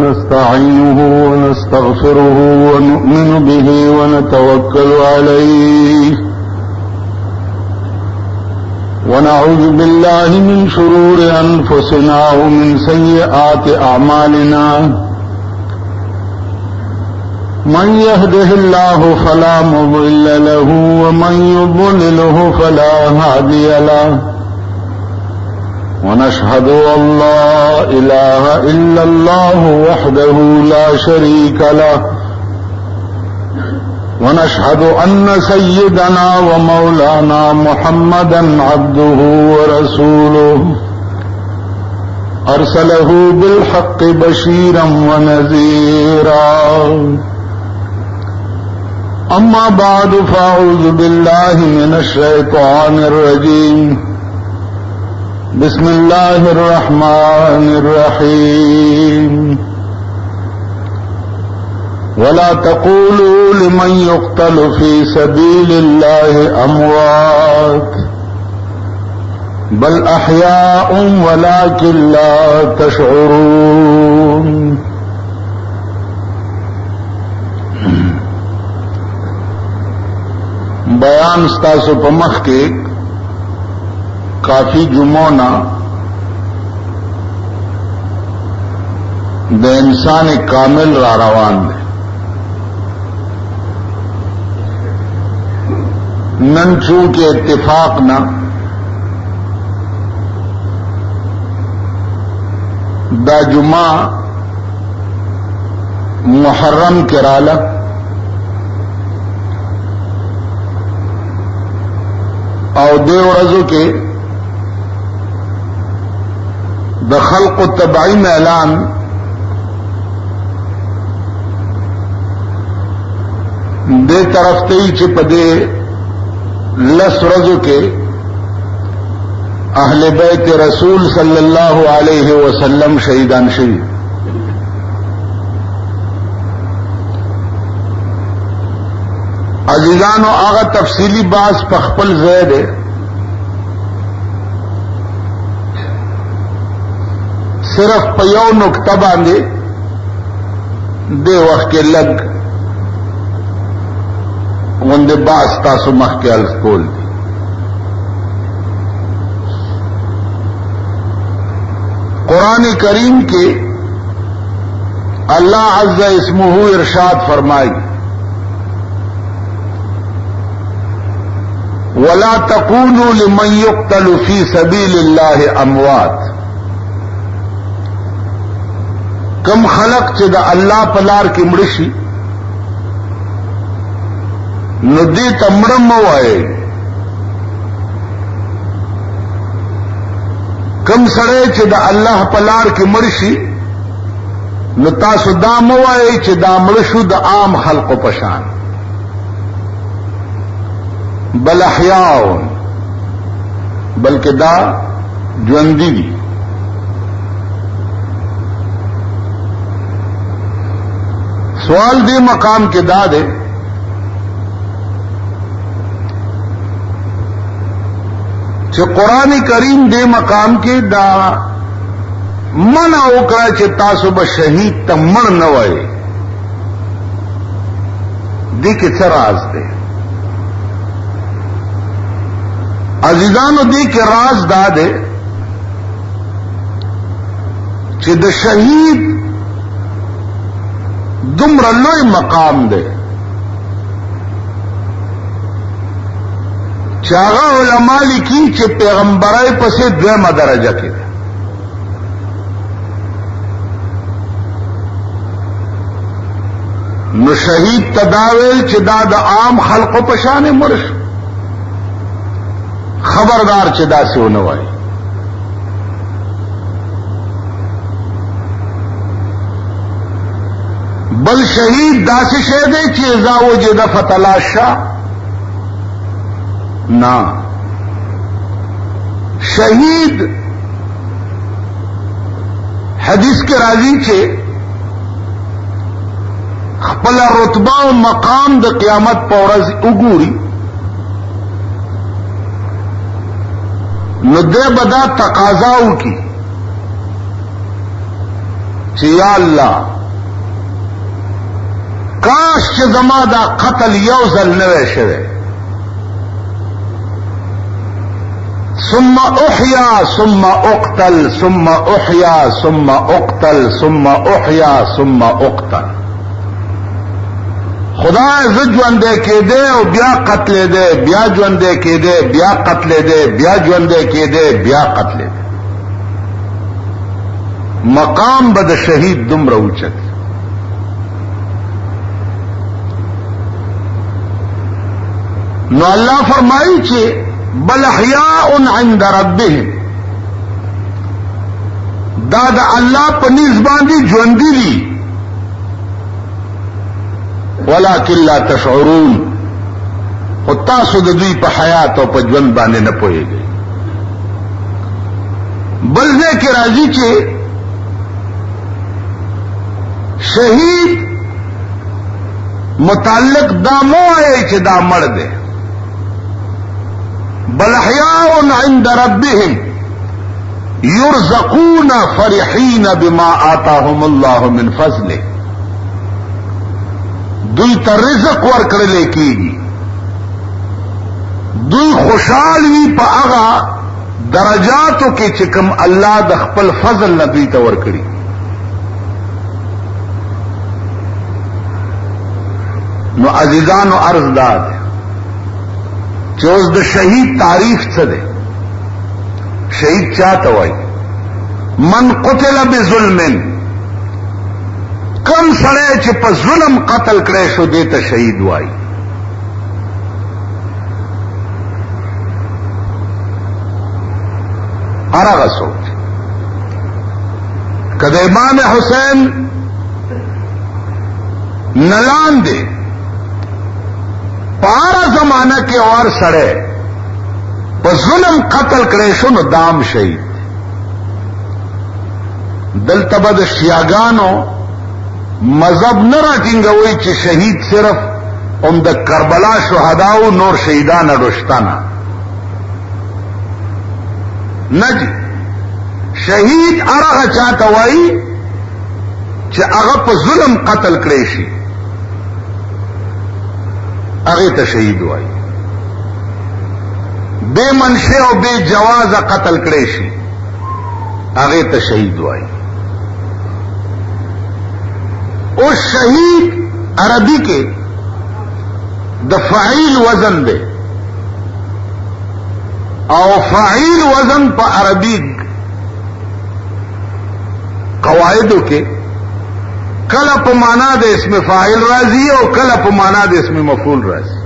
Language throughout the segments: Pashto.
ونستعينه ونستغفره ونؤمن به ونتوكل عليه ونعوذ بالله من شرور أنفسنا ومن سيئات أعمالنا من يهده الله فلا مضل له ومن يضلله فلا هادي له ونشهد أن لا إله إلا الله وحده لا شريك له ونشهد أن سيدنا ومولانا محمدا عبده ورسوله أرسله بالحق بشيرا ونذيرا أما بعد فأعوذ بالله من الشيطان الرجيم بسم الله الرحمن الرحيم ولا تقولوا لمن يقتل في سبيل الله أموات بل أحياء ولكن لا تشعرون بیان ستاسو په مخ کې کافی جمعونا د انسان کامل را روان دی نن چونکہ اتفاق نہ دا جمعہ محرم کرالا او دے ورځو کې د خلق تبعین اعلان دے طرف ته چې په دې لس ورځو کې اہل بیت رسول صلی اللہ علیہ وسلم شہیدان شوي عزیزانو هغه تفصیلی بحث په خپل ځای دی صرف په یو نقطه باندې دې وخت کې لګ غونډه بحث تاسو مخکې الف کول دي قرآن کریم کے اللہ عز اسمہ ارشاد فرمائی ولا تقولوا لمن يقتل في سبيل الله اموات کم خلق چې د الله په لار کې مړ شي نو دې تمړم وایي کم سړی چې د الله په لار کې مړ شي نو تاسو دا مه وایئ چې دا مړ شو د عام خلقو په شان بل احیاء بلکې دا ژوندي دي سوال دې مقام کې دا دی چې قرآن کریم دې مقام کې دا منع وکړه چې تاسو به شهید ته مړ نه وایئ دې کې څه راز دی عزیزانو دې کې راز دا دی چې د شهید دومره لوی مقام دی چې هغه علماء لیکي چې پیغمبرای پسې دویمه درجه کې ده نو شهید تداویل چې دا د عام خلقو په شان مړ شو خبردار چې داسې ونه وایي بل شهید داسې شی دی چې اذا وجد فتلاشا نا شہید حدیث کے راضی چھے خپل رتبہ و مقام د قیامت پورز اگوری نو دے بدا تقاضاو کی چې یا اللہ کاش چې زما دا قتل یو ځل نه وی شوی. ثم احیا ثم اقتل ثم احیا ثم اقتل ثم احیا ثم اقتل. خدای زه ژوندی کېدی او بیا قتلې دی، بیا ژوندی کېدی، بیا قتلې دی، بیا ژوندی کېدی، بیا قتلې دی. مقام به د شهید دومره اوچت. نو الله فرمایي چې بل احیاء عند ربهم، دا د الله په نسبت باندې ژوندي دي، ولکن لا تشعرون، خو تاسو د دوی په حیات او په ژوند باندې نه پوهیږئ. بل ځای کې راځي چې شهید متعلق دا مو وایي چې دا مړ دی. بل احیاء عند ربهم يرزقون فرحين بما آتاهم الله من فضله. دوی ته رزق ورکړل کېږي، دوی خوشحال وي په هغه درجاتو کې چې کوم الله د خپل فضل نه دوی ته ورکړي. نو عزیزانو عرض داد چې اوس د شهید تعریف څه دی؟ شهید چاته وایي؟ من قتل بظلم، کم سړی چې په ظلم قتل کړی شو دې ته شهید وایي. هغه څوک که د امام حسین نه لاندې په هره زمانه کې اور سړی په ظلم قتل کړی شو نو دام شهید. دلته به د شیعاګانو مذهب نه راټینګوي چې شهید صرف هم د کربلا شهداو نور شهیدان اډوشتانه نه دي. شهید هغه چاته وایي چې هغه په ظلم قتل کړی شي، هغه ته شهید وایي. بے منشأ او بے جواز قتل کړی شي، هغه ته شهید وایي. او شهید عربی کې د فاعل وزن دی، او فاعل وزن په عربی قواعدو کې کله په معنا د اسم فاعل راځي او کله په معنا د اسم مفعول راځي.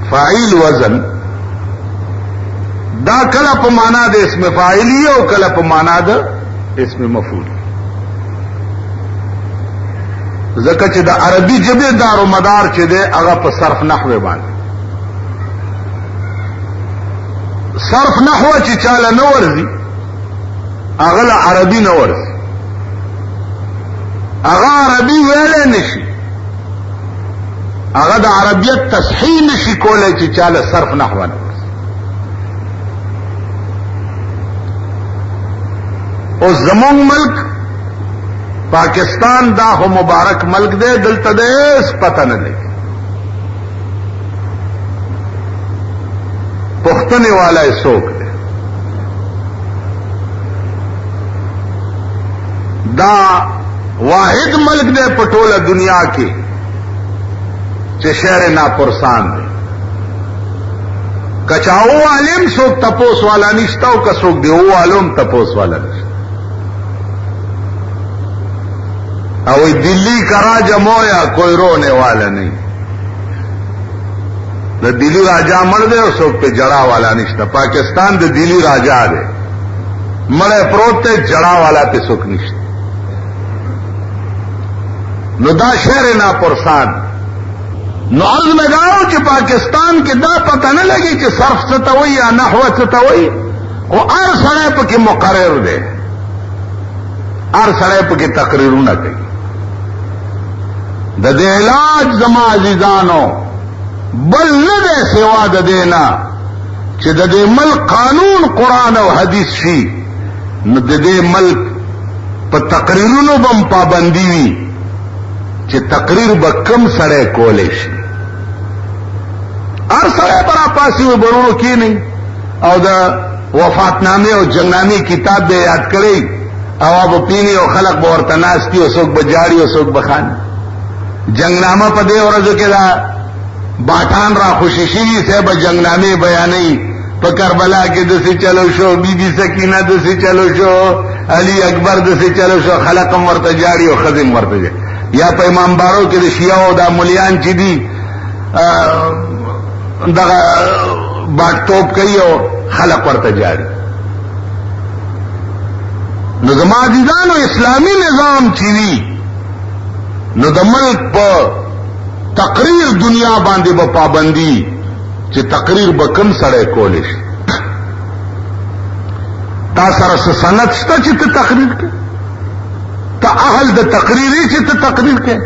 فاعل وزن دا کله په معنا د اسم فاعل او کله په معنا د اسم مفعول. ځکه چې د عربي ژبې دارو مدار چې دی هغه په صرف نحوه باندې. صرف نحوه چې چاله نه ورځي هغه له عربي نه ورځي، هغه عربي ویلې نشي، هغه د عربیت تصحیح نشي کولای چې چاله صرف نحوه نه ورځي. او زمون ملک پاکستان دا خو مبارک ملک دی، دلته د هیڅ پته نه لګي. پښتنې والا یې څوک دی؟ دا واحد ملک دی په ټوله دنیا کې چې شهر ناپرسان دی. کچاو عالم څوک تپوس والا نشته او که څوک دی او عالم تپوس والا نشته. او دلی کا راجا مویا کوئی رونے والا نہیں. د دلی راجا مړ دی او څوک په جڑا والا نشته. پاکستان د دلی راجا دی، مړ پروت ته جڑا والا ته څوک نشته. نو دا شهر ناپرسان. نو عرض میں گاؤں چې پاکستان کې دا پتہ نه لګي چې صرف څه ته وایي یا نحوه څه ته وایي، او هر سړی پکې مقرر دی، هر سړی پکې تقریرونه کوي. د دې علاج زما عزیزانو بل نه دی سوا د دې نه چې د دې ملک قانون قرآن او حدیث شي، نو د دې ملک په تقریرونو بم پابندي وي، چې تقریر به کم سړی کولی شي. هر سړی به راپاسي وي برونو کېنئ او د وفاتنامې او جنګنامې کتاب به یاد کړئ او به پینی او خلق به ورته ناستي او څوک به جاړي او څوک به خاندي. جنګنامه په دې ورځو کې دا باټان را خوشي شي صاحب جنګنامې بیانوي په کربلا کې دسې چلو شو، بی بی سکینه دسې چلو شو، علی اکبر دسې چلو شو، خلق هم ورته جاړي او ښځې هم ورته جاړي. یا په امام بارو کې د شیعو دا ملیان چې دي دغه باټ توپ کوي او خلق ورته جاړي. نو زما عزیزانو اسلامی نظام چې وي نو د ملک په تقریر دنیا باندې به پابندي چې تقریر به کم سړی کولی شي. تا سره څه سند شته چې ته تقریر کې؟ تا اهل د تقریری چې ته تقریر کې؟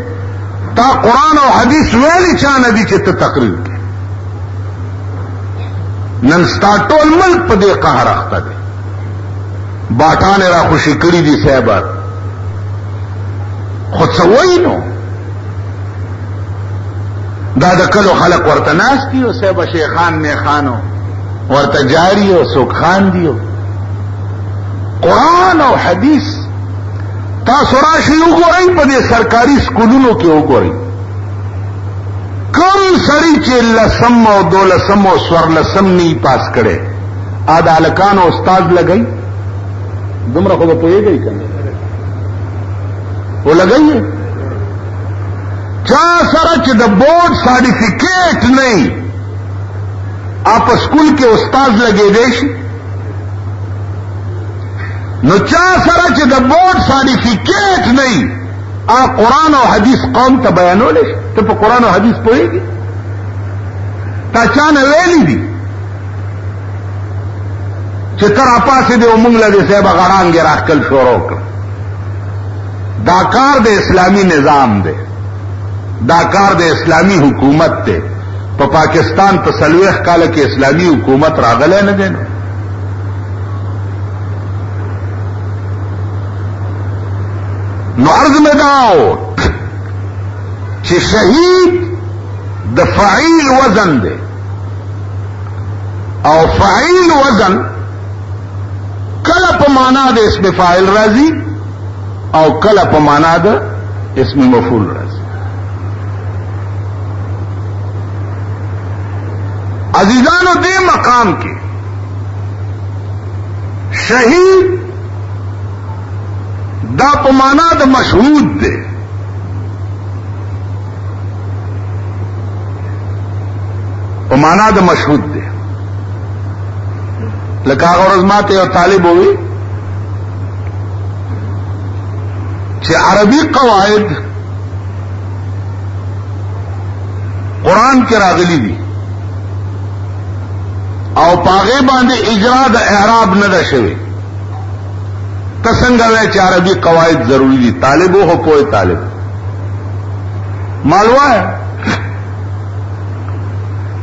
تا قرآن او حدیث ویلي چا نه دي چې ته تقریر کې؟ نن ستا ټول ملک په دې قهر اخته دی. باټانې را خوشي کړي دي صاحبه، خو څه وایي نو؟ دا د کلو خلق ورته ناست دي او صاحبه شیخان میخانو ورته جاری او څوک خاندي. قرآن او حدیث تاسو راشئ وګورئ په دې سرکاري سکولونو کې وګورئ کم سړي چې لسم او دولسم او سورلسم نه پاس کړي ا د هلکانو استاد لګئ دومره خو به پوهېږئ که نه و لګئ چا سره چې د بورډ سرټیفیکیټ نه آپ اسکول کې استاد لګېدی شي نو چا سره چې د بورډ سرټیفیکیټ نه قرآن او حدیث قوم ته بیانولی شي. ته په قرآن او حدیث پوهېږي؟ تا چا نه ویلي دي چې ته راپاسې دی او مونږ له دې صاحبه غړانګې راښکل شروع کړه؟ دا کار د اسلامي نظام دی، دا کار د اسلامي حکومت دی. په پاکستان په 40 کاله کې اسلامي حکومت راغلی نه دی. نو عرض میں داؤ چې شهید د فعیل وزن دی او فعیل وزن کله په معنا د اسم فاعل راځي او کله په معنا د اسم مفعول راځي. عزیزانو دې مقام کې شهید دا په معنا د مشهود دی. په معنا د مشهود دی. لکه هغه ورځ ماته یو طالب ووي چې عربي قواعد قرآن کې راغلي دي او پاغه باندې اجرا د اعراب نه ده شوی. څنګه وای چې عربي قواعد ضروری دي؟ طالب هو پوهه طالب معلومه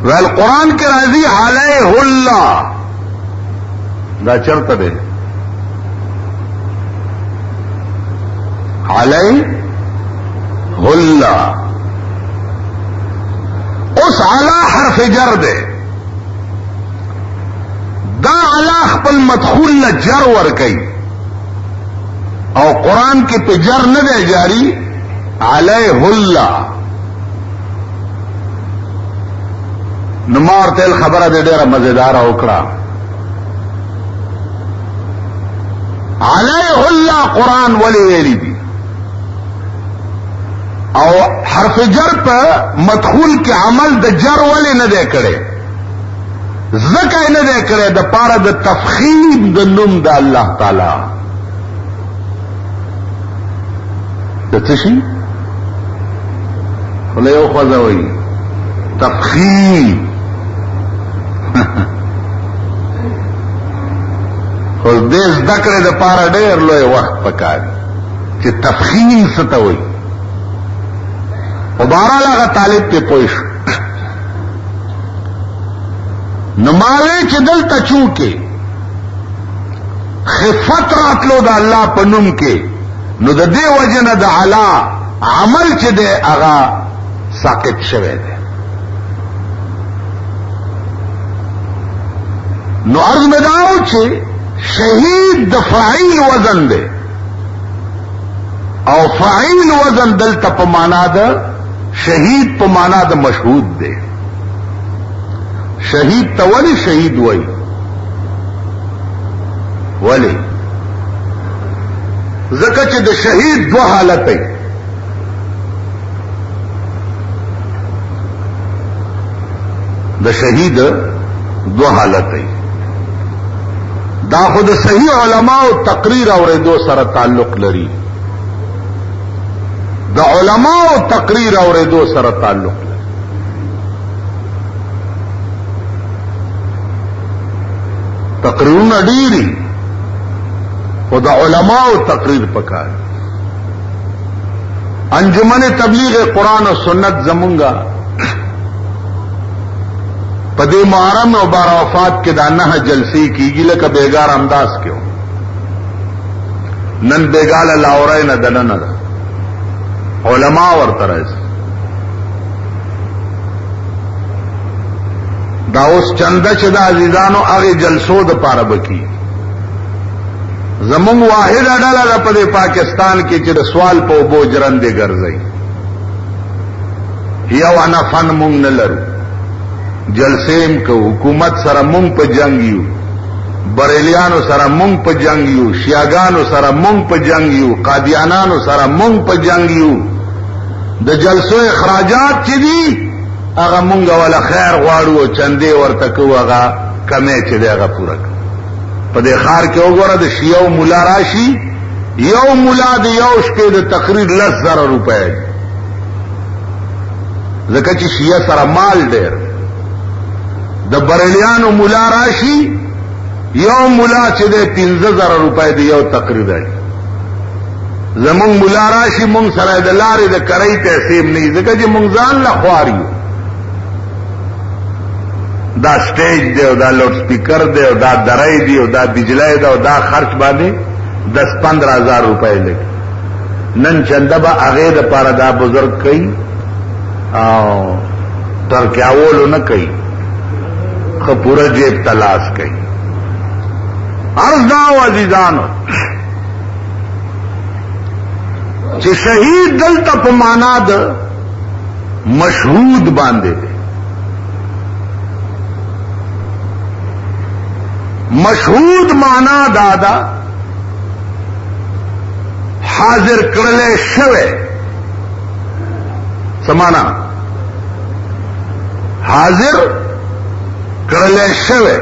ول قرآن کې راځي علیه الله دا چرته دی علیه الله. اوس علی حرف جر دی، دا علی خپل مدخول له جر ور کوي او قرآن کې په جر نه دی جاری علیه الله. نو ما ورته خبره دې ډېره مزیدار وکړه. علیه الله قرآن ولی ویلی دي او حرف جر په مدخول کې عمل د جر ولی نه دی کړی؟ ځکه نه دی کړی د پاره د تفخیم د نوم د الله تعالی. د څه شي؟ خله یو خوځه وایي تفخیم. خو دې زده کړې د پاره ډېر لوی وخت پکار چې تفخیم څه ته وایي. خو بهرحال هغه طالب پې پوه شو. نو ما وی چې دلته چونکې خفت راتلو د الله په نوم کې نو د دې وجه نه د علا عمل چې دی هغه ساقط شوی دی. نو عرض مې داو چې شهید د فاعل وزن دی او فاعل وزن دلته په معنا ده شهید په معنا د مشهود دی. شهید ته ولی شهید وای؟ ولی ځکه چې د شهید دوه حالت دی. د شهید دوه حالت دی. دا خود صحیح علماء تقریر اوریدو سره تعلق لري. د علماء تقریر اوریدو سره تعلق لري. تقریرونه ډیری خو د علماء تقریر پکار. انجمن تبلیغ قرآن و سنت زمونگا پدے محرم و بارافات کے دانہ جلسی کی گی لکا بیگار انداز کیوں نن بیگال لاورائے نہ دلن دا علماء ورطرز دا اس چندہ چدا عزیزانو اغی جلسو دا پاربکی زمونگ واحد اڈالا دا پدے پاکستان کی چد سوال پو بوجرن دے گرزئی یو انا فن مونگ نلرو جلسیم کو حکومت سره مونږ په جنگ یو بریلیانو سره مونږ په جنگ یو شیعاګانو سره مونږ په جنگ یو قادیانانو سره مونږ په جنگ یو د جلسو اخراجات چې دي هغه مونږ ولا خیر غواړو چندې ورته کو هغه کمې چې دی هغه پوره په دې خار کې وګوره د شیعو مولا راشي یو مولا د یو شپې د تقریر 10,000 روپۍ ځکه چې شیعه سره مال ډېر د بریلیانو مولا راشي یو مولا چې د 15,000 روپۍ دی یو تقریر دی زمون مولا راشي مونږ سره د لارې د کرای پیسې نه ځکه چې مونږ ځان لا خواریو دا سټیج دی او دا لوډ سپیکر دی او دا درای دی او دا بجلی دی او دا خرچ باندې 10-15,000 روپۍ لګي نن چنده به هغه د پاره دا بزرگ کوي او ترکیاولو نه کوي خو پورا جیب تلاش کئی. عرض داو عزیزانو چې شهید دلته په معنا د مشهود باندې دی. مشهود معنا دادا حاضر کړل شوی سمانا حاضر کړل شوی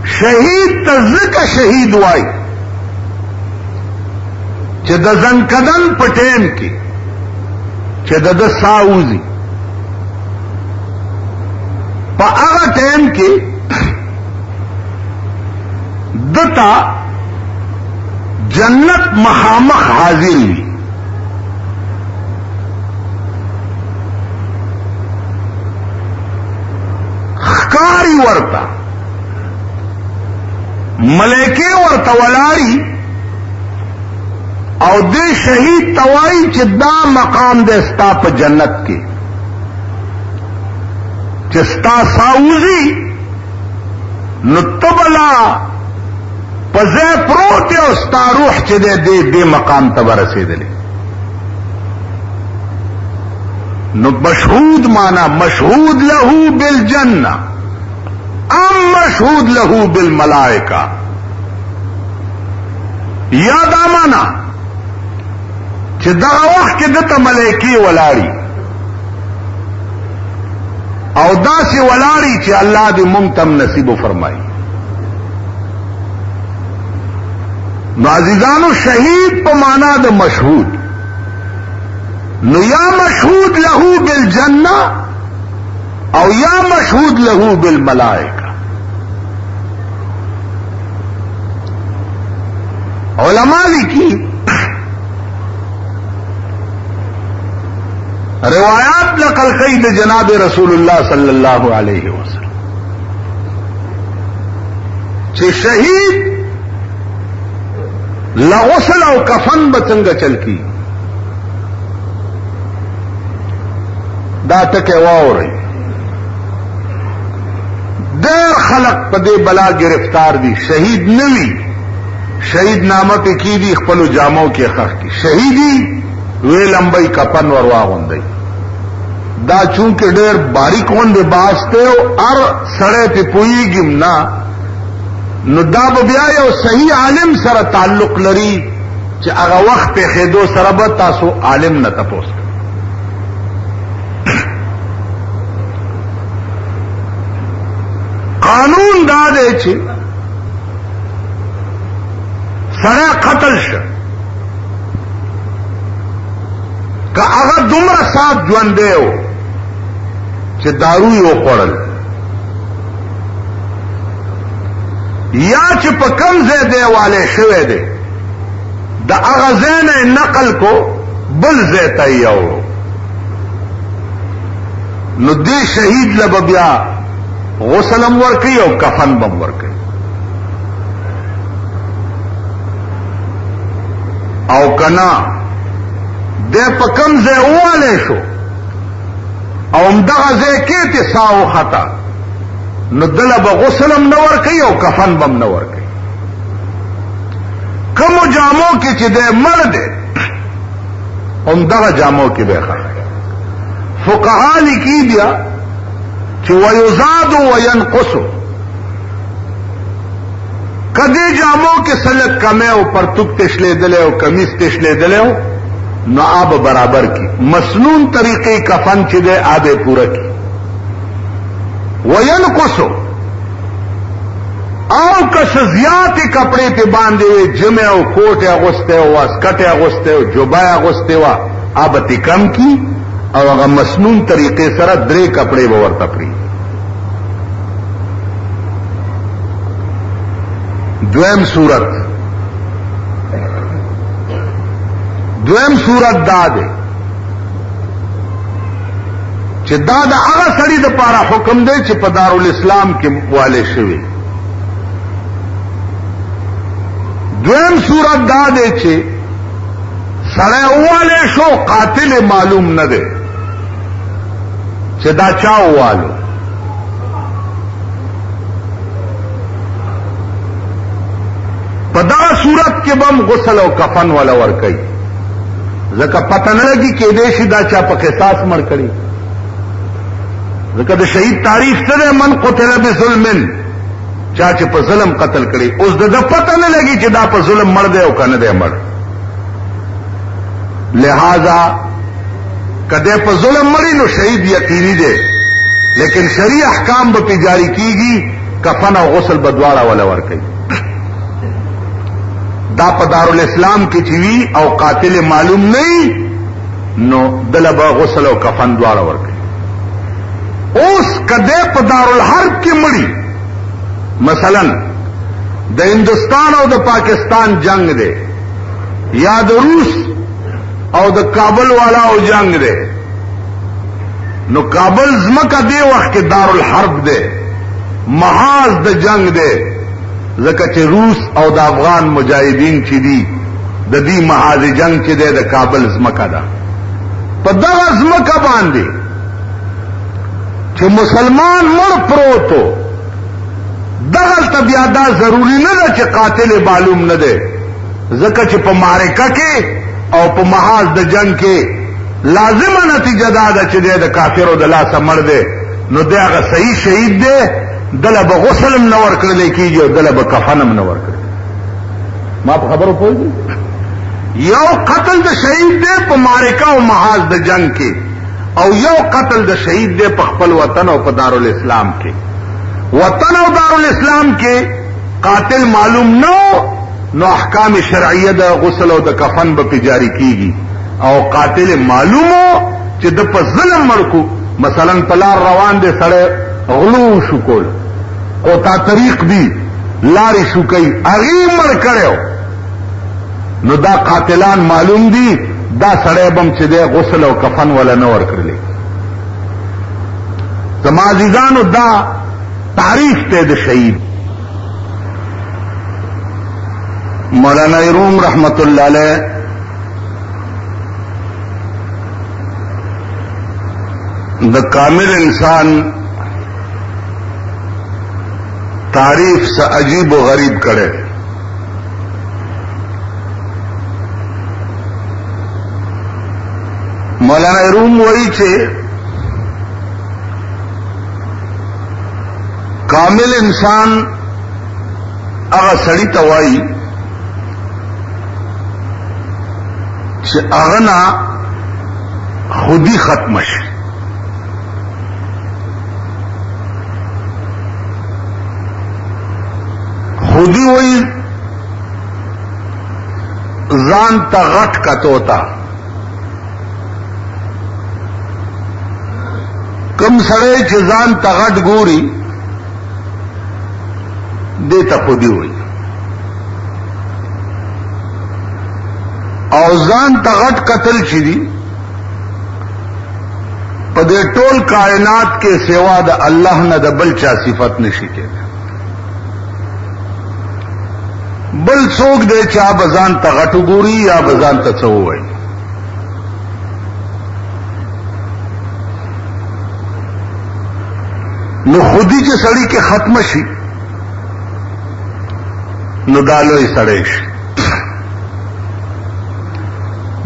شهید تزکه شهید وای چې د ځنکدن په ټیم کې چې د ساوزي په هغه ټیم کې دتا جنت مخامخ حاضر وي خکاری ورتا ملائکه ورتا ولاری او دې شهید توای چې دا مقام دې ستا په جنت کې چې ستا ساوزي نو تبلا پزه پروت او ستا روح چې دې مقام ته ورسېدلې. نو مشهود مانا مشهود له بالجنه ام مشهود له بالملائکه یا دا مانا چې دا وخت کې دته ملائکی ولاړی او داسې ولاړی چې الله دې مونږ ته نصیب فرمایي. نو عزیزانو شهید په معنا د مشهود نو یا مشهود له بالجنه او یا مشهود له بالملائکه. علماء لیکي روایات نقل کئی د جناب رسول اللہ صلی اللہ علیہ وسلم چې شهید لغسل او کفن بڅنګه چل کی دا ټکه واوري ډېر خلق په دې بلا گرفتار دي شهید نوي شهید نامه په کې دي خپل جامو کې خخ کی شهیدی وی لمبای کفن ورواغوندي دا چونکه ډېر باریک وند باسته او ار سړې په پویګم نه نو دا بیا یو صحیح عالم سره تعلق لري چې هغه وخت په خېدو سره به تاسو عالم نه تاسو قانون دا دی چې سره قتل شه که هغه دومره سات ژوند دیو چې دارو یې وخوړل یا چې په کم ځای دیواله شوی دی د هغه ځای نه نقل کو بل ځای ته یوړو نو دې شهید له بیا غسلم ورکي او کفن بم ورکي او کنا دې په کم ځای واله شو او همدغه ځای کې ته ساو خطا نو دله به غسلم نه ورکي او کفن بم نه ورکي کوم جامو کې چې دې مړ دې همدغه جامو کې به ښه فقها لیکي بیا چې ويزاد وينقص کدی جامو کې سلک کمه او پرتوک تشلې دله او کمیس تشلې دله نو آب برابر کی مسنون طریقے کفن چې ده آبه پورا کی وینقص او کس زیات کپڑے ته باندې وي جمع او کوټه اغوسته او واسکټه اغوسته او جوبای اغوسته وا آب تی کم کی او هغه مسنون طریقے سره درې کپڑے به ورته پری دویم صورت دا ده چې دا د هغه سړي د پاره حکم دی چې په دارالاسلام کې والي شوی دویم صورت دا ده چې سړی والي شو قاتل معلوم نه دی چې دا چا والو په دا صورت کې بم غسل او کفن ولا ور کوي ځکه پته نه لګي کې دې شي دا چا په قصاص مړ کړي ځکه د شهید تعریف سره من قتل بظلم چا چې په ظلم قتل کړي اوس د پته نه لګي چې دا په ظلم مړ دی او کنه دی مړ لہذا کده په ظلم مړی نو شهید یقیني دی لیکن شرعي احکام به جاری کیږي کفن او غسل بدواړه ولا ور کوي دا په دارالاسلام کې چوي او قاتل معلوم نه نو دلبا غسل او کفن دواړه ورکړي اوس کده په دارالحرب کې مړی مثلا د هندستان او د پاکستان جنگ دی یا د روس او د کابل والا او جنگ دی نو کابل زمکه دی وخت کې دارالحرب دی محاذ د جنگ دی ځکه چې روس او د افغان مجاهدین چې دي د دې محاذ جنگ چې دی د کابل زمکه ده په دغه زمکه باندې چې مسلمان مړ پروتو دغلته بیا دا ضروری نه ده چې قاتل معلوم نه دی ځکه چې په معرکه کې او په محاذ د جنگ کې لازمه نتیجه دا ده چې د کافرو د لاسه مړ دی نو دی هغه صحیح شهید دی دله به غسلم نه ورکړلی کېږي او دله به کفنم نه ورکړي ما په خبرو پوهېږي یو قتل د شهید دی په معرکه او محاذ د جنگ کې او یو قتل د شهید دی په خپل وطن او په دارالاسلام کې وطن او دارالاسلام کې قاتل معلوم نه نو احکام شرعیه د غسل او د کفن به جاری کیږي او قاتل معلومو چې د په ظلم مړکو مثلا پلار روان دي سره غلو شو کول او تا طریق دی لارې شو کوي هغه مړ کړو نو دا قاتلان معلوم دي دا سړی بم چې دی غسل او کفن ولا نه ورکړلی زما عزیزانو دا تعریف ته د شهید مولانا روم رحمت اللہ علیہ دا کامل انسان تعریف سے عجیب و غریب کرے. مولانا روم وہی چھے کامل انسان اغا سڑی توائی چھے اغنا خودی ختمش. خودی وہی زان تا غٹ کتوتا کم سڑے چھ زان تا غٹ گوری دیتا خودی ہوئی او زان تا غٹ قتل چھ دی پدے ٹول کائنات کے سوا دا اللہ نہ دا بل چا صفت نشی کے بل سوک دے چا بزان تا غٹو گوری یا بزان تا چو ہوئی. نو خودی چے سڑی کے ختم شی نو دالوئی سڑیش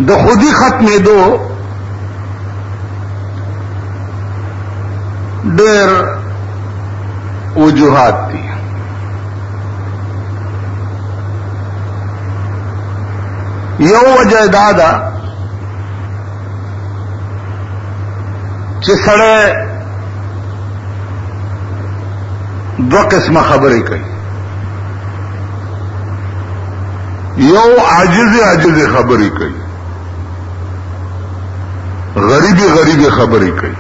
دا خودی ختمی دو دیر وجوہات تھی. یو وجہ دادا چھ سڑے دو قسم خبری کئی. یو عاجز خبری کئی غریبی خبری کئی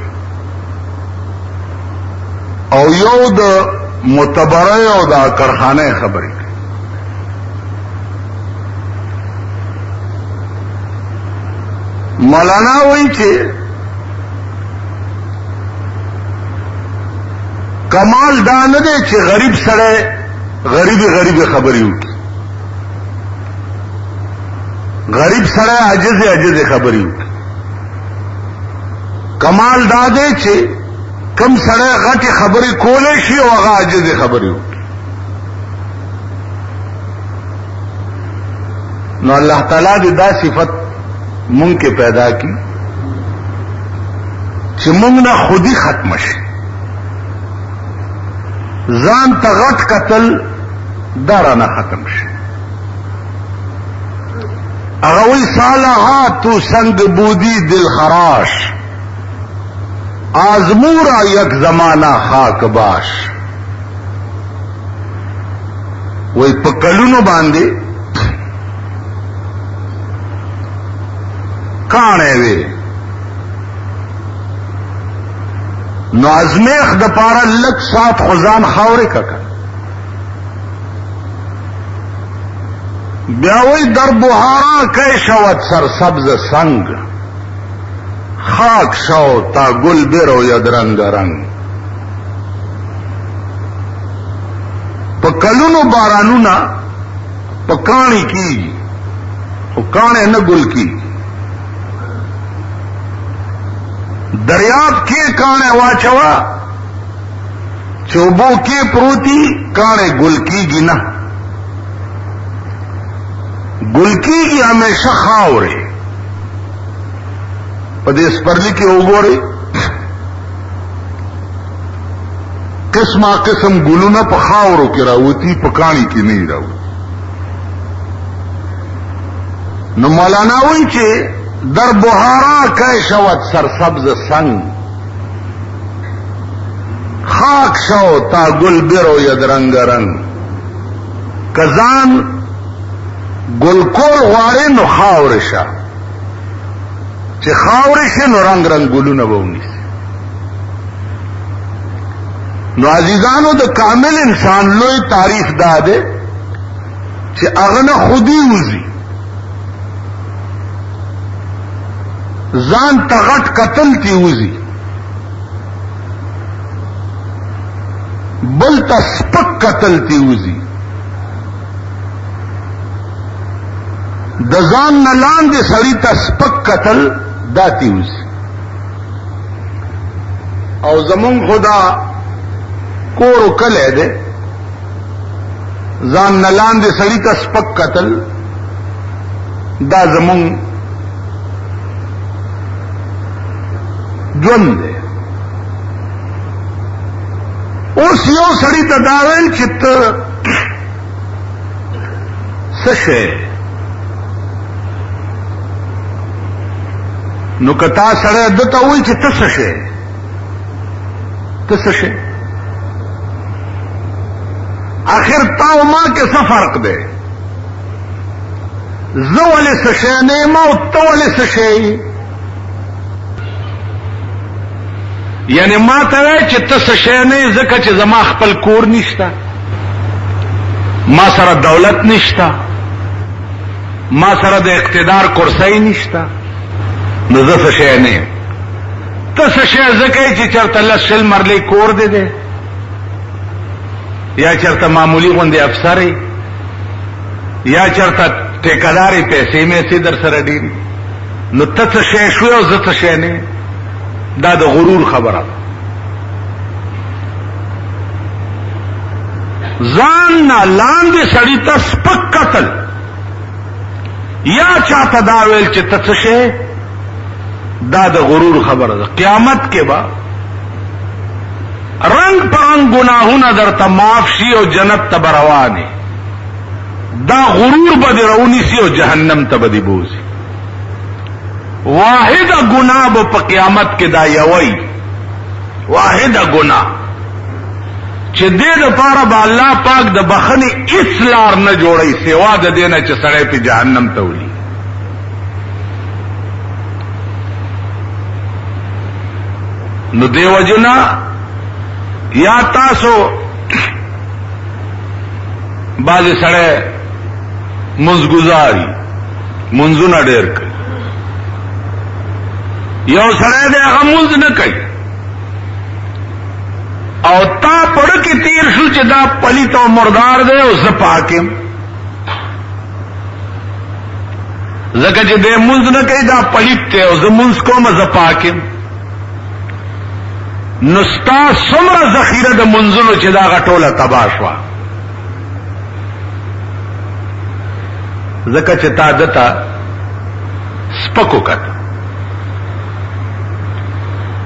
او یو دا متبرے او دا کرخانے خبری کئی. مولانا وہی چھے کمال دان دے چھے غریب سڑے غریبی خبریوں کی غریب سڑے عجز خبریوں کی. کمال دا دے چھے کم سڑے غٹ خبری کولے شی او اغا عجز خبریوں کی. نو اللہ تعالیٰ دی دا صفت منگ کے پیدا کی چھ منگ نہ خودی ختم شی زان تا غٹ قتل دارا نہ ختم شی. اغوی سالہا تو سنگ بودی دل خراش آزمورا یک زمانہ خاک باش. وہی پکلونو باندے کانے وے نو ازمیخ دا پارا لگ سات خزان خاورے کا کر بیاوی در بہارا کئی شوت سر سبز سنگ خاک شو تا گل برو ید رنگ رنگ. پا کلونو بارانونا پا کانی کی او کانے نہ گل کی. دریاب کے کانے واچوا چوبو کے پروتی کانے گل کی گی نہ گل کی گی ہمیشہ خاورے پدیس پر لکھے اوگورے قسمہ قسم گلونا پا خاورو کی راوتی پکانی کی نہیں راوتی. نو مولانا ہوئی چھے در بہارا کئی شوت سر سبز سنگ خاک شو تا گل برو ید رنگ رنگ. کزان گل کول غوارے نو خاورشا چه خاورشا نو رنگ رنگ گلو نبونی سے. نو عزیزانو دا کامل انسان لوی تعریف دادے چه اغنا خودی وزی زان تغٹ قتل تی وزی بل تا سپک قتل تی وزی د ځان نه لاندې سړي ته سپک کتل دا تیوز او زمون خدا کورو کله ده ځان نه لاندې سړي ته سپک کتل دا زمون ژوند ده. اوس یو سړي ته دا ویل چې ته څه شی نو کتا سره دته وای چې ته څه شې آخر تا او ما کې څه فرق دی؟ زه ولې څه شی نه یم او ته ولې څه شی؟ یعنی ما ته وایي چې ته څه شی نه یې ځکه چې زما خپل کور نشته، ما سره دولت نشته، ما سره د اقتدار کرسی نشته، نو زه څه شی نه یم. ته څه شی ځکه چې چېرته لس شل مرلې کور دی دی یا چېرته معمولي غوندې افسر یا چېرته ټیکهدارې پیسې میسې در سره ډېرې، نو ته څه شی شوې او زه څه شی نه یم. دا د غرور خبره ده. ځان نه لاندې سړي ته سپک کتل یا چاته دا ویل چې ته څه شی، دا د غرور خبره ده. قیامت کې با رنگ پرنگ گناهونه درته معاف شي او جنت ته به روانې، دا غرور به دې راونیسي او جهنم ته به دې بوځي. واحده گناه به په قیامت کې دا یوی واحده گناه چې دې دپاره به الله پاک د بخنې هیڅ لار نه جوړی سوا د دې نه چې سړی په جهنم ته ولي. نو دیو جنا یا تاسو بعض سړی منځګزاري منځونه ډېر کوي، یو سړی دی هغه منځ نه کوي او تا پړه کې تیر شو چې دا پلیت او مردار دی او زه پاک یم، ځکه چې دی منځ نه کوي دا پلیت دی او زه منځ کوم زه پاک یم. نو ستا څومره ذخیره د منځونو چې دا هغه ټوله تباه شوه، ځکه چې تا دته سپک وکتل.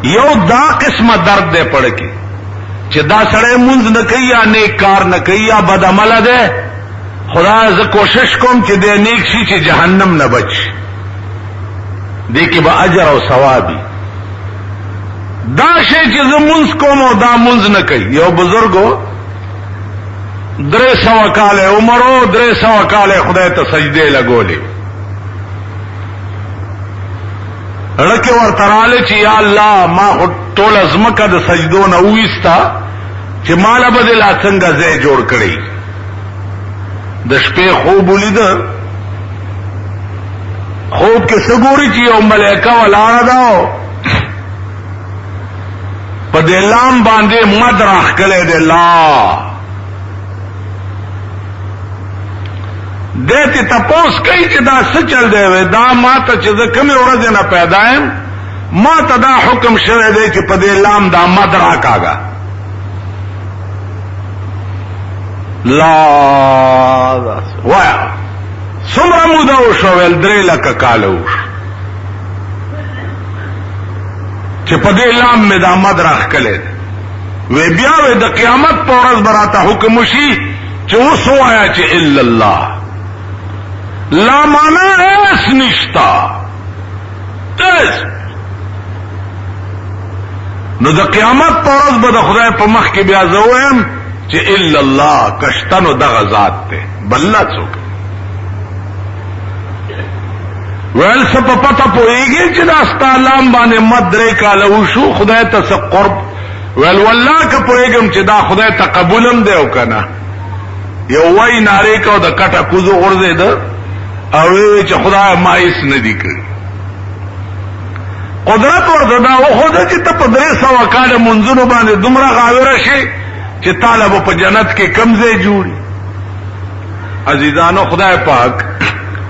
یو دا قسمه درد دی پړه کې چې دا سړی منځ نه کوي یا نیک کار نه کوي یا بد عمله دی، خدای زه کوشش کوم چې دی نیک شي چې جهنم نه بچ، دې کې به اجر او ثوابي. دا شی چې زه منځ کوم او دا منځ نه کوي. یو بزرګو 300 کاله عمر او 300 کاله خدای ته سجدې لګولې، رکه ورتراله چې یا الله ما ټول ازمکه د سجدو نه وېستا چې مال بدل څنګه ځای جوړ کړی. د شپې خوب ولید، خوب کې سګوري چې یو ملائکه ولاړه ده په دې لام باندې مد راخ کړي دی لا دته تپوس کوي چې دا څه چل دی وې دا ما ته چې زه کومه ورځ نه پیدا یم ما ته دا حکم شوی دی چې په دې لام دا مد راکاږه. لا وایا څومره موده وشو؟ ول 3 لکه کاله وشو چې په دې لام مې دا مد راخ کړي. وی بیا وې د قیامت په ورځ براته حکم وشي چې اوس وایا چې الا الله لا معنا اس نشتا اس. نو د قیامت په ورځ به د خدای په مخ کې بیا زه وایم چې الا الله کشتنو دغه ذات ته بل څوک ویل څه په پته پوهېږي چې دا ستا لام باندې مد 3 کاله وشو خدای ته څه قرب؟ ویل والله که پوهېږم چې دا خدای ته قبولم دی او که نه. یو وای نارې کو د کټه کوزو غورځېده او وی چې خدای ما هېڅ نه دي کړي. قدرت ورته دا وښوده چې ته په 300 کاله منځونو باندې دومره غاوره شي چې تاله به په جنت کې کم ځای جوړي. عزیزانو خدای پاک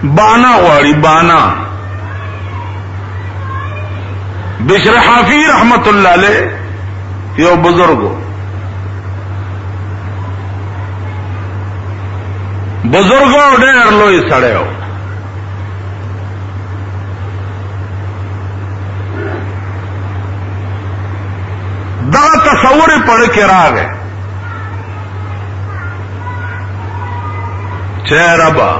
بانا غواړي بانا. بشر حافی رحمت الله علیه یو بزرگو ډېر لوی سړی و. دا تصور پڑھ کے راغی چې ربا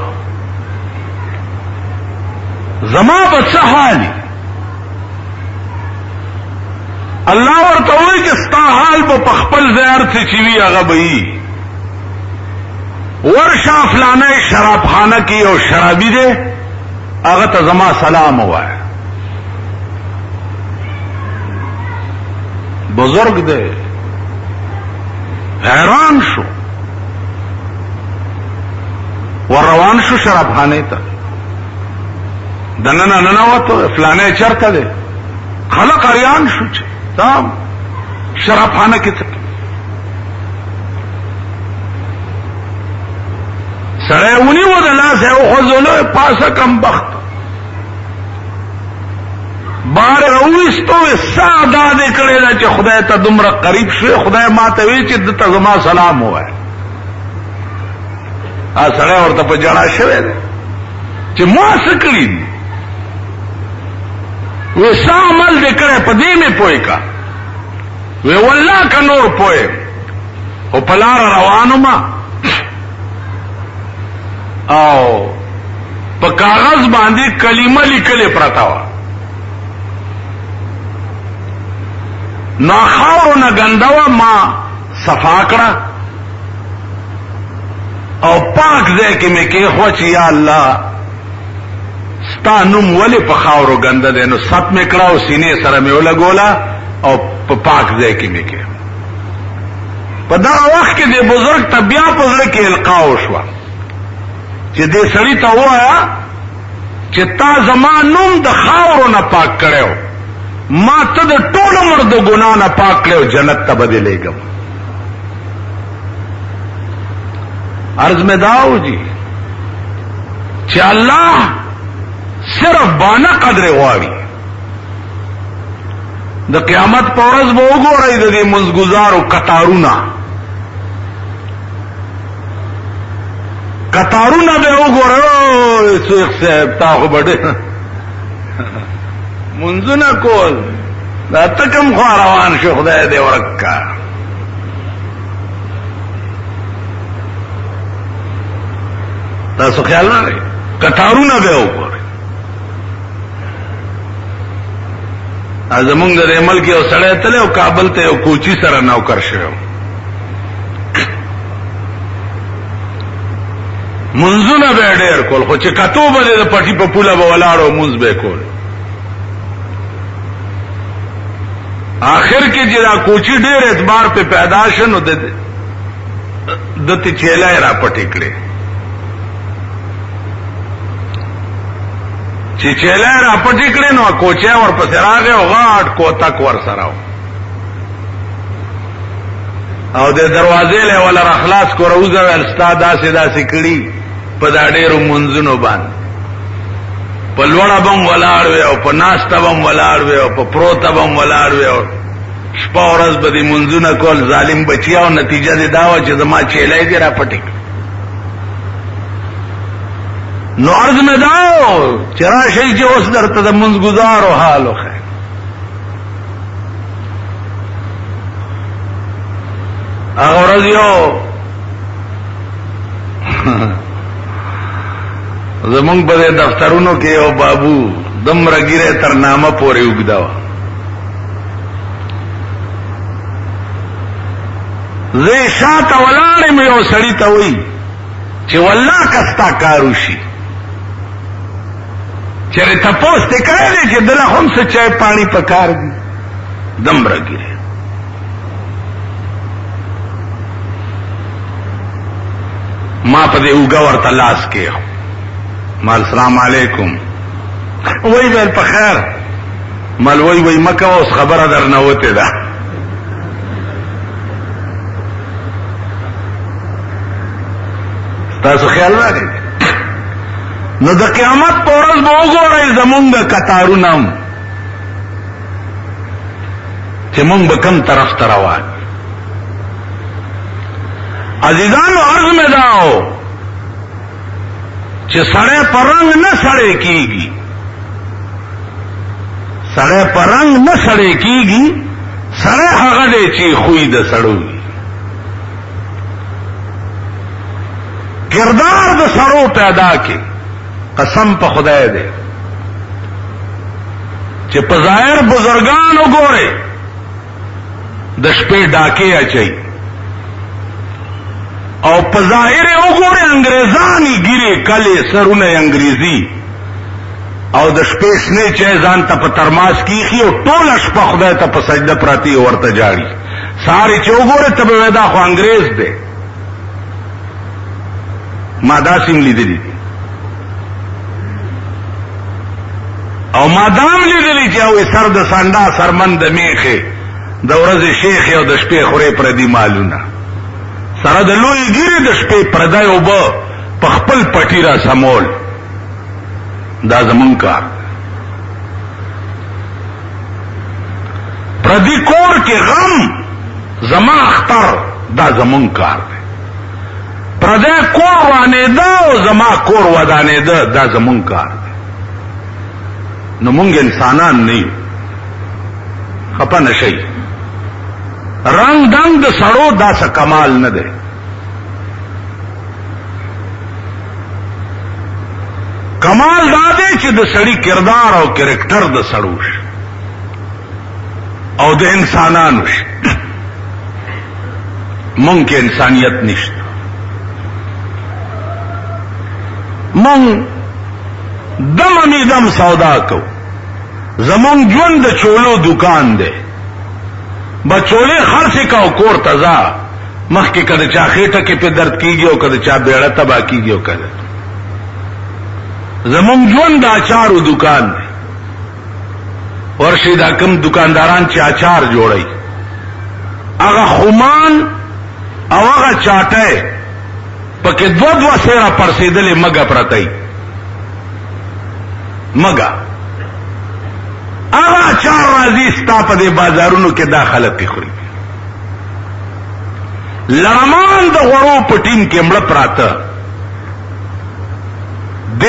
زما په څه حالي. الله ورته وایي چې ستا حال به په خپل ځای هر څه چې وي هغه به وي. ورشه فلانه شرابخانه کې یو شرابي دی هغه ته زما سلام ووایه. بزرگ دی حیران شو ور روان شو شرابخانه ته. دننه ننوتو فلانه چرته دی. خلق اریان شو چې دا شرابخانه کې څه سړی ونیو د لاسه وخوځولو پاسه کم بخت بار رویستو ساده دې کړی دا چې خدای ته دومره قریب شوی. خدای ما ته وی چې دته زما سلام ووایه. سړی ورته په جړا شوی دی چې ما څه کړي دي. وی سا عمل دې کړی په دې مې پوه کا. وی والله که نور پوه او په لاره روانو ما او په کاغذ باندې کلمه لیکلې پرته وه. نو خاورو نه ګنده وه ما صفا کړه او پاک ځای کې مې کېښوه چې یا الله ستا نوم ولې په خاورو ګنده دی. نو ست مې کړه او سینې سره مې ولګوله او په پاک ځای کې مې کېښوه. په دغه وخت کې دې بزرګ ته بیا په زړه کې القا وشوه چې دې سړي ته ووایه چې تا زما نوم د خاورو نه پاک کړی و. ما ته د ټول عمر د ګناه نه پاک کړی و. جنت ته به دې لېږم. عرض مې دا و جی چې الله صرف بانا قدر غواړي. د قیامت په ورځ به وګورئ د دې منځګزارو قطارونه به وګورئ. شیخ صاحب تا خو به ډېر منځونه کول دا ته کوم خوا روان شو خدای دې ورک کا. تاسو خیال نه لرئ قطارونه به وګورئ. زمونږ د دې ملک یو سړی تللی او کابل ته یو کوچي سره نوکر شوی. منځونه به ډېر کول خو چې کتو به د پټي په پوله به ولاړ او مونځ به کول. آخر کې چې دا کوچي ډېر اعتبار په پیدا شو نو دته چیلای را پټې کړې. چې چیلای را پټې کړې نو کوچیا ورپسې راغی او غاټ کوتک ورسره و او د دروازې له ولا را خلاص کو روزه ول ستا داسې کړي په دا ډېرو منځونو باندې. په لوړه بم ولاړ وی او په ناسته بم ولاړ وی او په پروته بم ولاړ وی او شپه ورځ به دې منځونه کول ظالم بچیا او نتیجه دې دا وه چې زما چیلای دې را پټې کړ. نو عرض مې دا و چې راشئ چې اوس درته د منځګزارو حال وښیم. هغه ورځ یو زمونږ په دې دفترونو کې یو بابو دومره ګیره تر نامه پورې اوږده وه. زه شاته ولاړم یو سړي ته وایي چې والله که ستا کار وشي چېرې تپوس دې کړی دی چې دله هم څه چای پاڼي په کار دي. دومره ګیره ما په دې اوږه ورته لاس کېښو. مال سلام علیکم وی ویل په خیر. مال وی مه کوه اوس خبره در نوتې ده. تاسو خیال راغی نو د قیامت په ورځ به وګورئ زمونږ کتارونه چې مونږ به کم طرف ته روان. عزیزانو عرض میں داو چې سړی په رنگ نه سړی کیږي، سړی په رنگ نه سړی کیږي، سړی هغه دی چې خوی د سړو وي. کردار د سړو پیدا کې قسم په خدای دی چې په ظاهر بزرگان وګوره د شپې ډاکې اچي او په ظاهر وګوره انګريزاني ګيري کله سرونه انګريزي او د شپې شنه چې ځان ته په ترماس کیږي او ټول شپه خدای ته په سجده پراتی ورته جاړي. ساري چې وګوره ته به دا خو انګريز دی. ما دا سیم لیدلی او ما دام لیدلی چې او سر د ساندا سرمند میخه د ورځې شیخ او د شپې خوري پردي مالونه سره د لوی ګيري د شپې پردای او به په خپل پټی را سمول. دا زمون کار. پردي کور کې غم زما اختر دا زمون کار دی. پردای کور وانه دا او زما کور ودانه دا زمون کار دی. نو مونږ انسانان نه یو، خپه نشئ. رنگ دنگ د سړو داسه کمال نه دی. کمال دا دی چې د سړی کردار او کریکټر د سړو شي او د انسانانو شي. مونږ کې انسانیت نشته. مونږ دم امی دم سودا کو. زمون ژوند د چولو دکان دی. بچولے خرچ کا کور تزا مخ کے کد چا خیٹه کې په درد کیږي او کد چا بیړه تبا کیږي او کد زمون ژوند د اچارو دکان دی. ورشي دا کم دکانداران چې اچار جوړي هغه خمان او هغه چاټه پکې دو سیرا پرسیدلې مګه پرتای مګه هغه چار راځي ستا په دې بازارونو کې داخله کوي. لړمان د غړو پټین کې مړ پراته د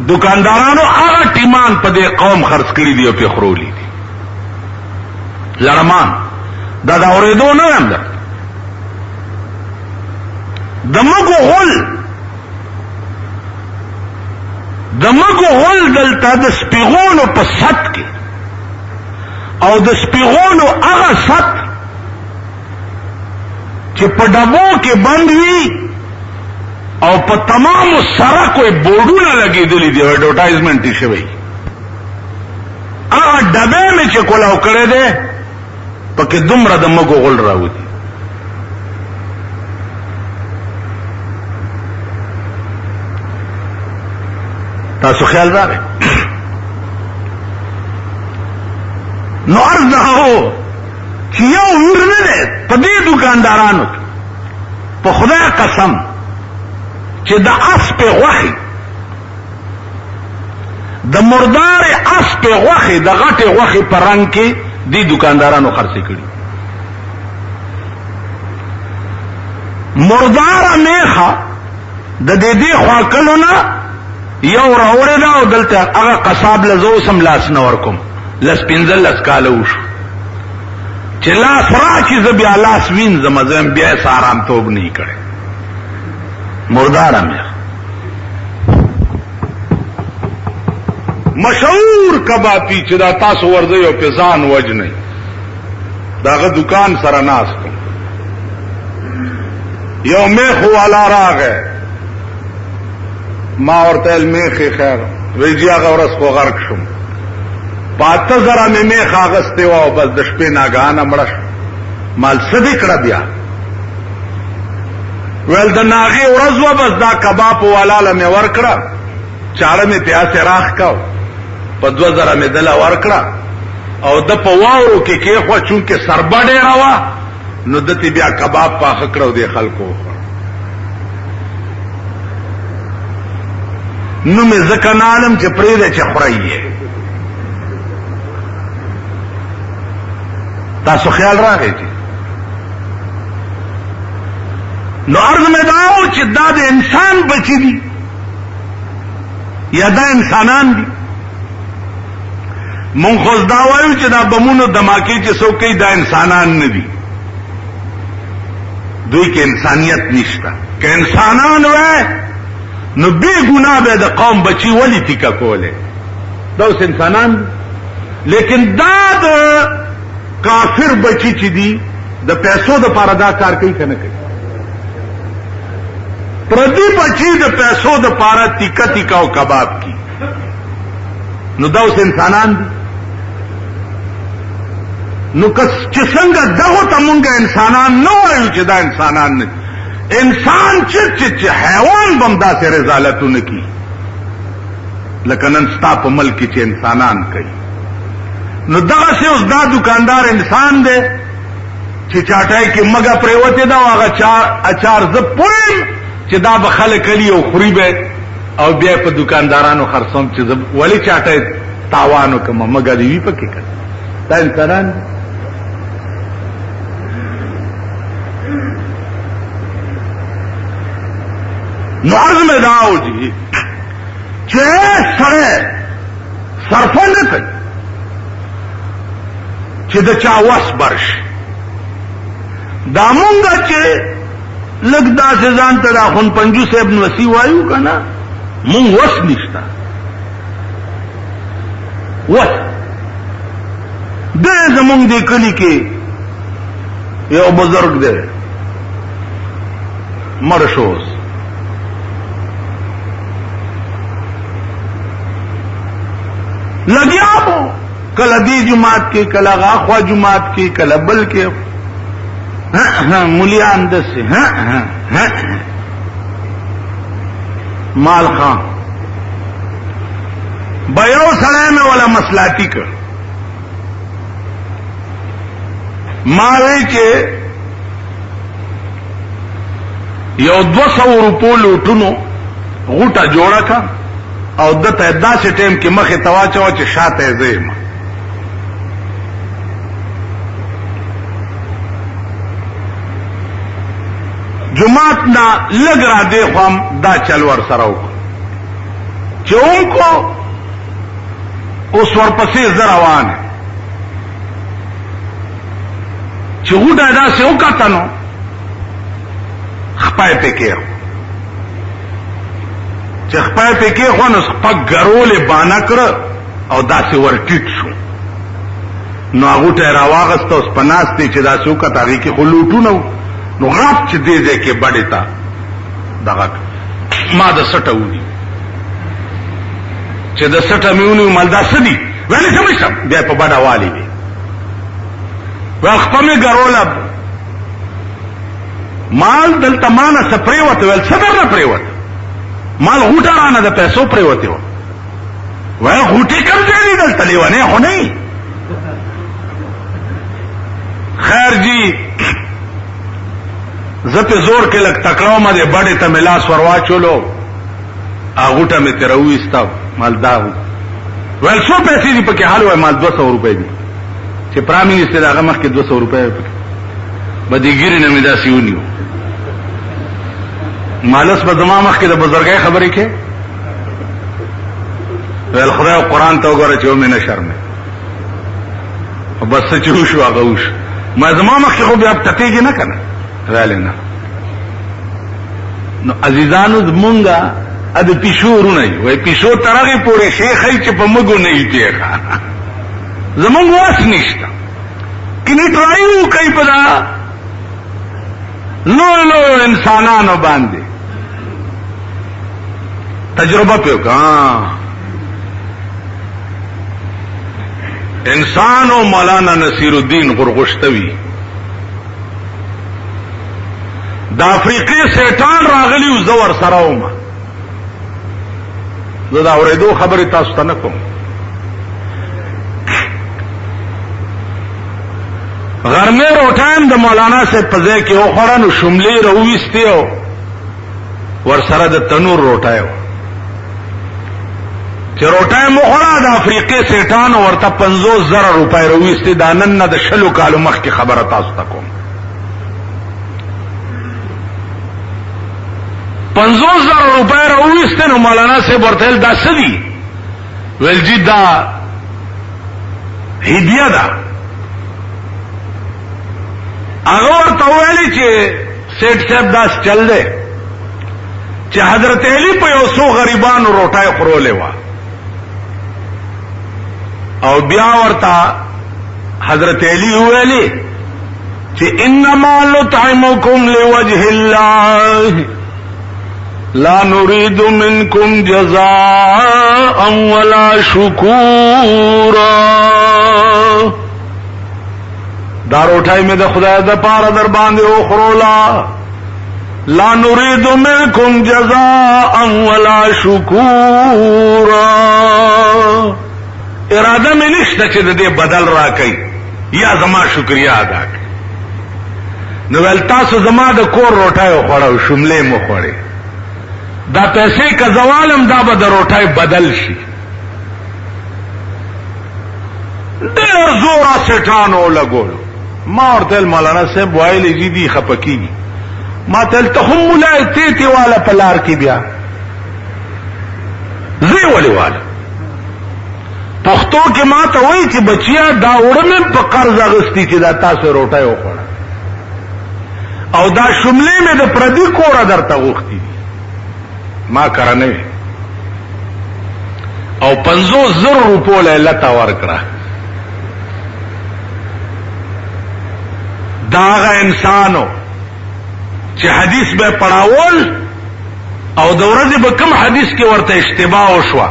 دکاندارانو هغه ټیمان په دې قوم خرڅ کړی دی او په خورولې دي. لړمان دا اورېدو نه اند دمګو غول دلته د سپیغونو په سط کې او د سپیغونو هغه سط چې په ډبو کې بند وي او په تمامو سړکو بورډونه لګېدلي دي اډورټایزمنټ یې شوی. هغه ډبې مې چې کولاو کړی دی پکې دومره د مګو غول راوځي. تاسو خیال راغی. نو عرض دهو چې یو ویر نه دی په دې دکاندارانو په خدای قسم چې د اسپې غوښې د مردار اسپې غوښې د غټې غوښې په رنګ کې دې دکاندارانو خرڅې کړي. مردار میخه د دې خوا کلو نه یو راوړی دا او دلته هغه قصاب لزو سم لاس نه ورکوم لس پنځه لس کاله وشو چې لاس راکړي زه بیا لاس وینځم زه بیا یې آرامتوب نه کړی. مرداره میخ مشهور کبابي چې دا تاسو ورځئ او په ځان وجنئ داغه دکان سره ناست یو میخ والا راغی ما ورته میخې خیر وی جی هغه ورځ خو غرق شم 5000 مې میخ اغستې و او بس د شپې ناګهانه مړه شم. مال څه دې کړه بیا؟ ویل د ناغې ورځ وه بس دا کباب والا له مې ورکړه چاړه مې پیاسې راخ کاو په 2000 مې دله ورکړه او د په واورو کې کېښوه چونکې سربه ډېره وه نو دتې بیا کباب پاخه کړه او دې خلکو وخوړ. نو مې ځکه نه عالم چې پرېږده چې خورئ یې. تاسو خیال راغی چې نو عرض مې دا و چې دا د انسان بچی دي یا دا انسانان دي. مونږ خو دا وایو چې دا بمونو دماکې چې څوک کوي دا انسانان نه دي، دوی کې انسانیت نشته. که انسانان وای نو بے گناہ به د قوم بچی ولی تیکا کوله، دا اوس انسانان دي. لیکن دا د کافر بچی چې دي د پیسو د پاره دا کار کوي کنه کوي. پردی بچی د پیسو د پاره تیکا تیکا او کباب کی، نو دا اوس انسانان دي. نو چې څنګه دغه ته مونږ انسانان نه وایو چې دا انسانان نه، انسان چې حیوان بم داسې رضالتونه کی لکه نن ستا په ملک کې چې انسانان کوي. نو دغسې اوس دا دکاندار انسان دی چې چاټای کې مګه پریوتې ده او هغه اچار زه پوهیم چې دا به خلک کلي او خوري به او بیا په دکاندارانو خرڅوم چې زه ولې چاټای تاوان وکړم مګه دې وي پکې کړ. دا انسانان نو عرض میں داؤ جی چھ سڑے صرفہ نہ کوي چې د چا وس برش دا مونږه چې لږ داسې ځان ته دا خون پنجو صاحب نوسی وایو که نه مونږ وس نشته. وس دی زمونږ دی کلي کې یو بزرگ دی مړ شو اوس لگیا ہو کل دی جماعت کے کل غاخوا جماعت کی کل بل کے ملیان دس سے مال خان بیو سڑے میں والا مسلاتی کر ماوے کے یو 200 روپو لوٹنو غوٹا جوڑا کا او دته داسې ټیم کې مخې تواچو چې شاته زېم. جماعت نا لګ را دی خوام دا چل ور سره وکړو چې اونکو اوس ورپسې زه روان چې غوډه داسې وکړه نو خپای پکې چې خپای پکې خو نو خپک ګرولې بانا کړ او داسې ورټیټ شو. نو هغه ته راواغسته اوس پناستې چې داسې وکړه هغې کې خو لوټونه نو غاپ چې دې ځای کې بډې ته دغه ما د سټه ونیو چې د سټه مې ونیو مال دا څه دي ویلې څه مې شم بیا په بډه والي دی ویل خپه مې ګروله مال دلته مانه څه پرېوته ویل څه در نه پرېوته مال غوټه رانه د پیسو پرېوتې وه ویل غوټې کم ځای دي دلته لیونی خو نه خیر جی زه پې زور کې لږ تکړه ومه دې بډې ته مې لاس ور واچولو غوټه مې ترې وویسته مال دا ویل څو پیسې دي پکې حال وای مال 200 روپۍ دي چې پرایم منسټر هغه مخکې 200 روپۍ پکې بدې ګیرې نه مې داسې ونیو مالس به زما مخکې د بزرګۍ خبرې کې ویل خدای او قرآن ته وګوره چې ومې نه شرمې بس څه چې وشو هغه وشو ما زما مخکې خو بیا تتېږي نه که نه ویلې نه. نو عزیزانو زمونږه د پیشو ورونه وي وایي پیشو تر هغې پورې ښې ښایي چې په مږو نه وي پېښه زمونږ واس نشته کني ټرای وکئ په دا لوی لوی انسانانو باندې تجربه پہ کہاں انسان و مولانا نصیر الدین غرغشتوی دا افریقی سیٹان راغلی زور سراؤما دا اوریدو خبری تاسو ته نه کوم غرمه روټایم د مولانا سے پځه کې او خورانو شملې رويستیو ور سره د تنور روټایو چې روټای مخوړه د افریقې سیټانو ورته 50,000 روپۍ رويستې دا نن نه د 60 کالو مخکې خبره تاسو ته کوم. 50,000 روپۍ رويستې نو مولانا صاحب ورته دا څه دي؟ ویل جی دا هدیه ده. هغه ورته ویلي چې سیټ صاحب داس چل دی چې حضرت علی په یو څو غریبانو روټای خورولې وه او بیا ورته حضرت علی ویلي چې انما نطعمکم لوجه الله لا نريد منكم جزاء ولا شکورا. دا روټای مې د خدای د پاره در باندې وخورولا. لا نريد منكم جزاء ولا شکورا. اراده مې نشته چې د دې بدل راکړي یا زما شکریا ادا کړي. نو ول تاسو زما د کور روټای خوړو شملې مو خوړې. دا پیسې که زوالم دا به د روټای بدل شي. ډېر زوره سیټانو لګولو. ما ورته مولانا صاحب وایلی جی دی خپکیږي. ما تل ته هم مولای تیتی والا پلار کی بیا زی ولی والا پښتو کې ما ته وایي چې بچیا دا وړم په قرض اغستی چې دا تاسو روټای وخوړه او دا شملې مې د پردي کوره درته غوښتي ما کرانه او 50,000 روپو له لتا ورکړه. داغه انسانو چې حدیث به پڑھاول او د ورځې به کوم حدیث کې ورته اشتباه وشوه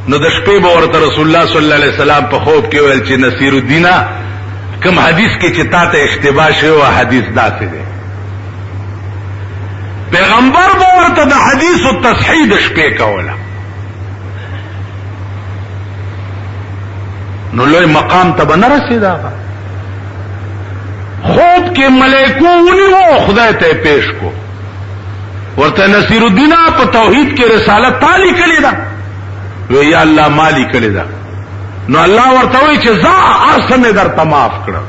نو د شپې به ورته رسول الله صلی الله علیه وسلم په خوب کې ویل چې نصیر الدین کوم حدیث کې چې تا ته اشتباه شوی حدیث داسې دی. پیغمبر به ورته د حدیث او تصحیح د شپې کوله. نو لوی مقام ته به نه رسېدا. خوب کې ملائکو ونیو خدای ته پیش کو ورته نصیر الدین په توحید کې رسالت تالی کړی دا وی یا الله مالی کړی دا. نو الله ورته وی چې زا ارسنه درته معاف کړه.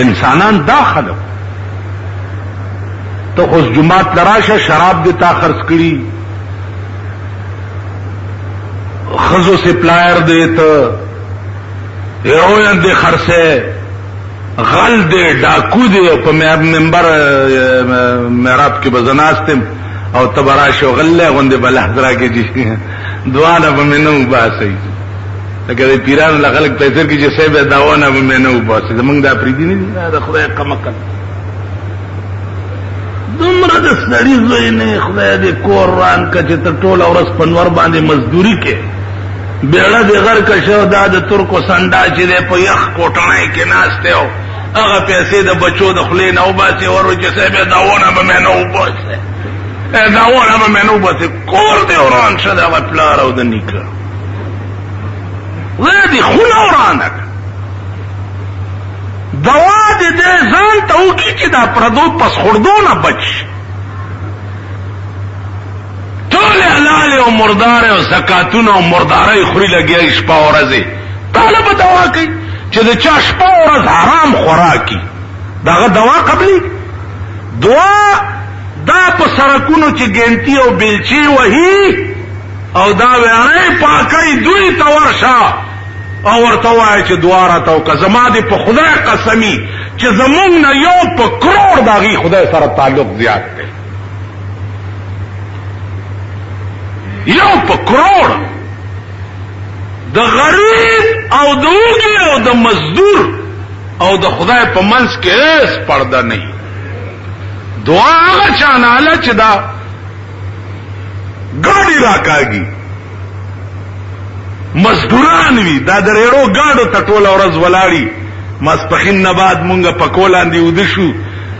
انسانان داخله ته اوس جمعات لراشه شراب دې تا خرڅ کړي خزو سپلایر دې ته هیروین دې خرڅه غل دې ډاکو دې په منبر محراب کې بزناستم او تبراش غلې غوندې بل حضرا کې دي دعانه به منو باسي لکه پیران لغلق تاثیر کې چې سبه داونه به منو باسي زمونږ د افریدي نه د خدای قمقل دومره د سړي زوی نه خدای دې کور ران کچ ته ټول اورس پنور باندې مزدوري کې بیړه دې غر کښو دا د ترکو سنډا چې دې په یخ کوټنای کې ناشته او هغه پیسې د بچو د خلې نه وباسي ورو چې سبه داونه به منو باسي داونه به منو باسي کور دې وران شه دا پلار او د نیکه ودی خونه ورانه دوا دې ځان ته وکړي چې دا پردو پس خوردونه بچ ټول حلال او مردار او زکاتونه او مرداري خوري لګي شپه ورځي طالب دوا کوي چې د چا شپه ورځ حرام خوراکي داغه دوا قبلي دوا دا په سرکونو چې ګنتی او بلچي وهي او دا وړای پاکي دوی تورشا او ورته وای چې دواره تو که زما دې په خدای قسمی چې زمونږ نه یو په کروڑ داغي خدای سره تعلق زیات دی یو په کروڑ د غریب او د اوږي او د مزدور او د خدای په منځ کې هیڅ پرده نه دعا هغه چاناله چې دا ګاډي راکاږي مزدوران وی دا درېړو ګاډو ته ټول ورځ ولاړی ماسپخین نه بعد مونږه پکولاندې ودشو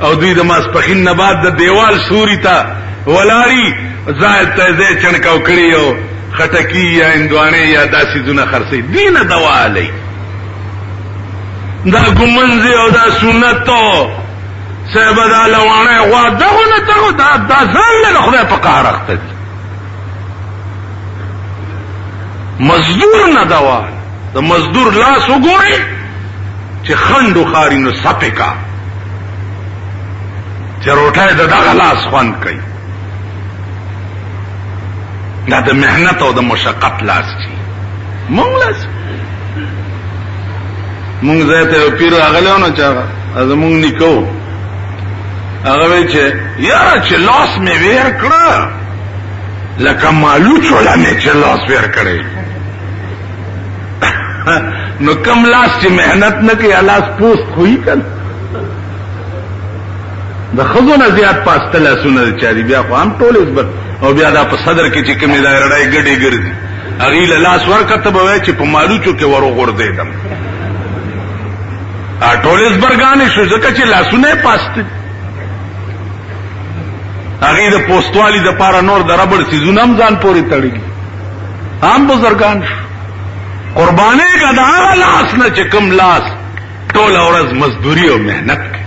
او دوی د ماسپخین نه بعد د دیوال سوري ته ولاړی زائد ته زې چنکاو کړی او خټکی یا اندوانه یا داسې دونه خرڅي دینه دوا علی دا ګمنځي او دا سنتو سبا دا لوانه غوا دغه نه دا ځان له خدای په قهر اخته مزدور نه دوا د مزدور لاس وګوري چې خندو خاري نو سپکا چې روټه د دغه لاس خوند کوي دا د مهنت او د مشقت لاس چی مونږ لاس مونږ زیاته پیر اغله نه چا از مونږ نکو هغه چې یاره چې لاس می ویر کړه لکه مالو چولا می چې لاس ویر کړی نو کم لاس چې مهنت نه کوي لاس پوست خوې کړ د خزونه زیات پاسته لاسونه چاري بیا خو هم ټول زبر او بیا دا په صدر کې چې کومې دا رړای ګډي ګرځي هغه له لاس ورکته به وای چې په مالوچو کې ورو غورځیدم ټول زبرګانې شو ځکه چې لاسونه پاسته هغه د پوستوالي د پارا نور د ربړ سيزونه هم ځان پوري تړي هم بزرګان قرباني کا دا لاس نه چې کوم لاس ټول ورځ مزدوري او مهنت کوي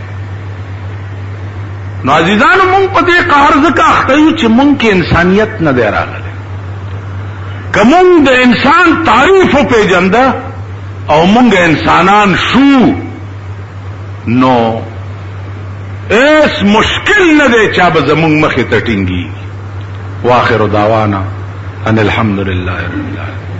نو عزیزانو مونږ په دې قهر ځکه اخته یو چې مونږ کې انسانيت نه دی راغلی کوم د انسان تعریف په پیژنده او مونږ انسانان شو نو اس مشکل نه دی چا به زمونږ مخې ته ټینګي واخر دعوانا ان الحمد لله رب العالمين